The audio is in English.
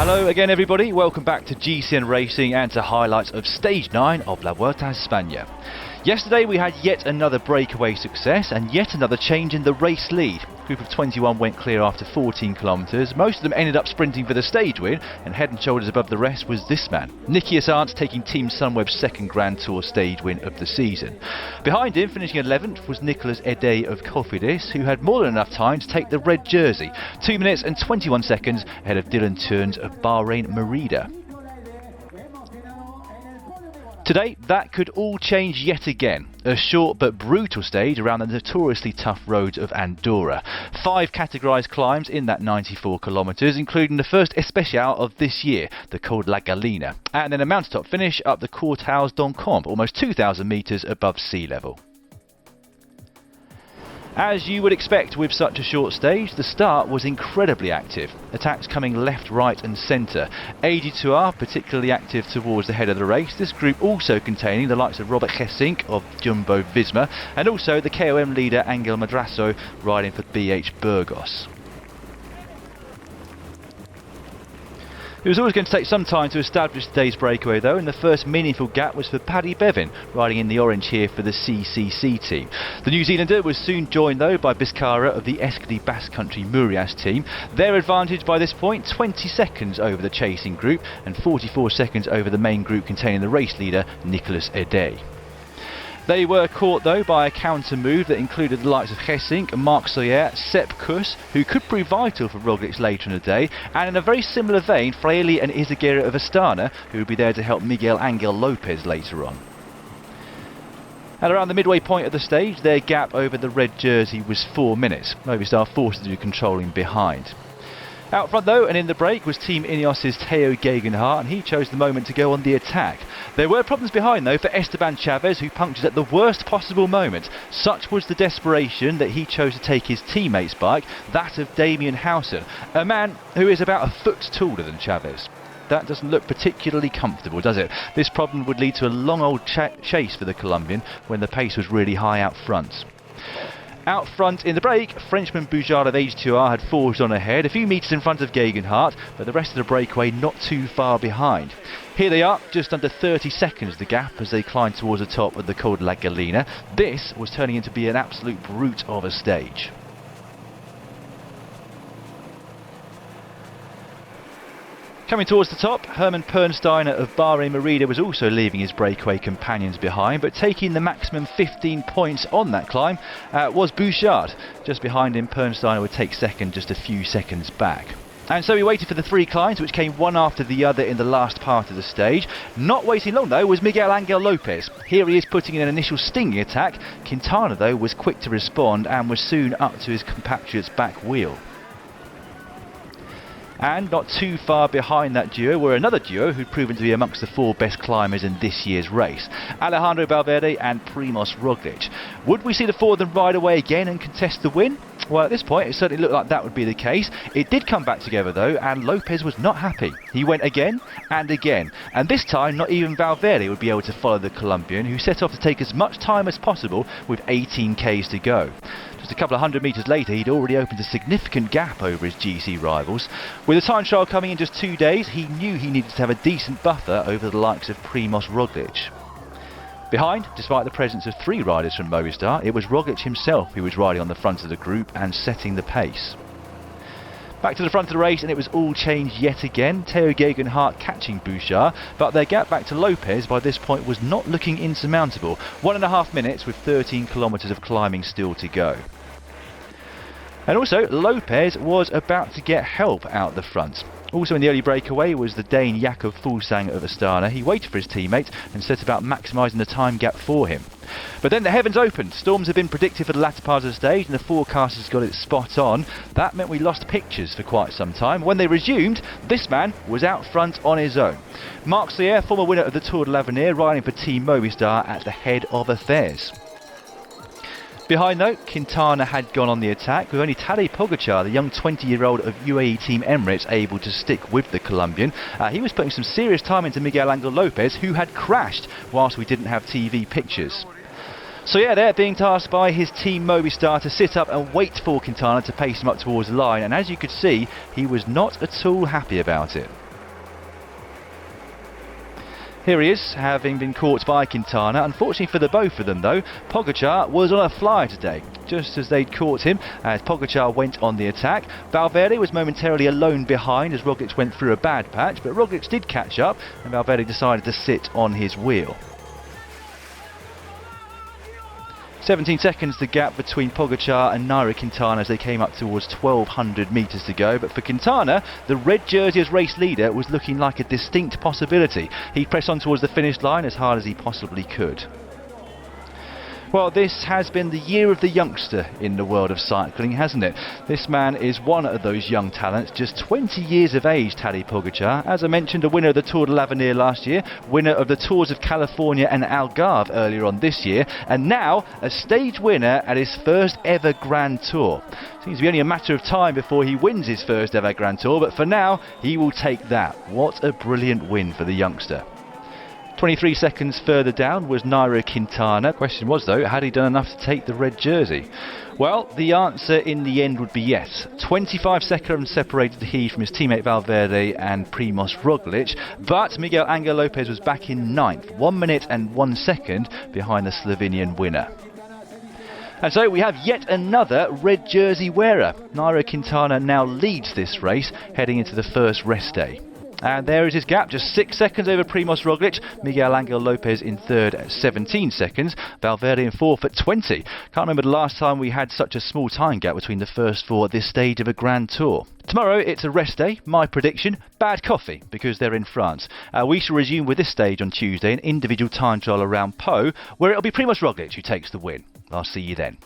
Hello again everybody, welcome back to GCN Racing and to highlights of Stage 9 of La Vuelta a España. Yesterday we had yet another breakaway success and yet another change in the race lead. A group of 21 went clear after 14 kilometres. Most of them ended up sprinting for the stage win, and head and shoulders above the rest was this man, Nicky Assant, taking Team Sunweb's second Grand Tour stage win of the season. Behind him, finishing 11th, was Nicolas Ede of Cofidis, who had more than enough time to take the red jersey, 2 minutes and 21 seconds ahead of Dylan Teuns of Bahrain Merida. Today, that could all change yet again. A short but brutal stage around the notoriously tough roads of Andorra. 5 categorised climbs in that 94 kilometres, including the first Especial of this year, the Coll la Gallina, and then a mountaintop finish up the Cortals d'Encamp, almost 2,000 metres above sea level. As you would expect with such a short stage, the start was incredibly active. Attacks coming left, right and centre. AG2R particularly active towards the head of the race, this group also containing the likes of Robert Gesink of Jumbo Visma and also the KOM leader Angel Madrazo riding for BH Burgos. It was always going to take some time to establish today's breakaway though, and the first meaningful gap was for Paddy Bevin, riding in the orange here for the CCC team. The New Zealander was soon joined though by Biscara of the Escudi Basque Country Murias team. Their advantage by this point, 20 seconds over the chasing group and 44 seconds over the main group containing the race leader Nicolas Ede. They were caught though by a counter move that included the likes of Gesink, Marc Soyer, Sepp Kuss, who could prove vital for Roglic later in the day, and in a very similar vein, Fraile and Izagirre of Astana, who would be there to help Miguel Angel Lopez later on. At around the midway point of the stage, their gap over the red jersey was 4 minutes. Movistar forced to do controlling behind. Out front though, and in the break, was Team Ineos's Teo Gegenhardt, and he chose the moment to go on the attack. There were problems behind though for Esteban Chavez, who punctured at the worst possible moment. Such was the desperation that he chose to take his teammate's bike, that of Damien Howson, a man who is about a foot taller than Chavez. That doesn't look particularly comfortable, does it? This problem would lead to a long old chase for the Colombian when the pace was really high out front. Out front in the break, Frenchman Boujard of AG2R had forged on ahead, a few metres in front of Gegenhardt, but the rest of the breakaway not too far behind. Here they are, just under 30 seconds the gap as they climb towards the top of the Coll la Gallina. This was turning into be an absolute brute of a stage. Coming towards the top, Herman Pernsteiner of Bahrain Merida was also leaving his breakaway companions behind, but taking the maximum 15 points on that climb was Bouchard. Just behind him, Pernsteiner would take second just a few seconds back. And so we waited for the 3 climbs, which came one after the other in the last part of the stage. Not waiting long though was Miguel Angel Lopez. Here he is putting in an initial stinging attack. Quintana though was quick to respond and was soon up to his compatriot's back wheel. And not too far behind that duo were another duo who'd proven to be amongst the 4 best climbers in this year's race, Alejandro Valverde and Primož Roglic. Would we see the 4 of them ride away again and contest the win? Well, at this point it certainly looked like that would be the case. It did come back together though, and Lopez was not happy. He went again, and this time not even Valverde would be able to follow the Colombian, who set off to take as much time as possible with 18 k's to go. Just a couple of 100 metres later, he'd already opened a significant gap over his GC rivals. With the time trial coming in just 2 days, he knew he needed to have a decent buffer over the likes of Primož Roglic. Behind, despite the presence of 3 riders from Movistar, it was Roglic himself who was riding on the front of the group and setting the pace. Back to the front of the race, and it was all changed yet again. Teo Gegenhardt catching Bouchard, but their gap back to Lopez by this point was not looking insurmountable. 1.5 minutes with 13 kilometres of climbing still to go. And also, Lopez was about to get help out the front. Also in the early breakaway was the Dane Jakob Fuglsang of Astana. He waited for his teammate and set about maximising the time gap for him. But then the heavens opened. Storms had been predicted for the latter part of the stage and the forecasters got it spot on. That meant we lost pictures for quite some time. When they resumed, this man was out front on his own. Marc Soyer, former winner of the Tour de l'Avenir, riding for Team Movistar at the head of affairs. Behind though, Quintana had gone on the attack, with only Tadej Pogačar, the young 20-year-old of UAE Team Emirates, able to stick with the Colombian. He was putting some serious time into Miguel Angel Lopez, who had crashed whilst we didn't have TV pictures. So yeah, they're being tasked by his team Movistar to sit up and wait for Quintana to pace him up towards the line, and as you could see, he was not at all happy about it. Here he is, having been caught by Quintana. Unfortunately for the both of them though, Pogačar was on a flyer today, just as they'd caught him as Pogačar went on the attack. Valverde was momentarily alone behind as Roglic went through a bad patch, but Roglic did catch up and Valverde decided to sit on his wheel. 17 seconds the gap between Pogačar and Nairo Quintana as they came up towards 1200 metres to go, but for Quintana, the red jersey as race leader was looking like a distinct possibility. He pressed on towards the finish line as hard as he possibly could. Well, this has been the year of the youngster in the world of cycling, hasn't it? This man is one of those young talents, just 20 years of age, Tadej Pogačar. As I mentioned, a winner of the Tour de l'Avenir last year, winner of the Tours of California and Algarve earlier on this year, and now a stage winner at his first ever Grand Tour. Seems to be only a matter of time before he wins his first ever Grand Tour, but for now, he will take that. What a brilliant win for the youngster. 23 seconds further down was Nairo Quintana. Question was though, had he done enough to take the red jersey? Well, the answer in the end would be yes. 25 seconds separated he from his teammate Valverde and Primož Roglic, but Miguel Angel Lopez was back in 9th, 1 minute and 1 second behind the Slovenian winner. And so we have yet another red jersey wearer. Nairo Quintana now leads this race, heading into the first rest day. And there is his gap, just 6 seconds over Primož Roglic, Miguel Angel Lopez in third at 17 seconds, Valverde in fourth at 20. Can't remember the last time we had such a small time gap between the first four at this stage of a Grand Tour. Tomorrow it's a rest day. My prediction, bad coffee, because they're in France. We shall resume with this stage on Tuesday, an individual time trial around Po, where it'll be Primož Roglic who takes the win. I'll see you then.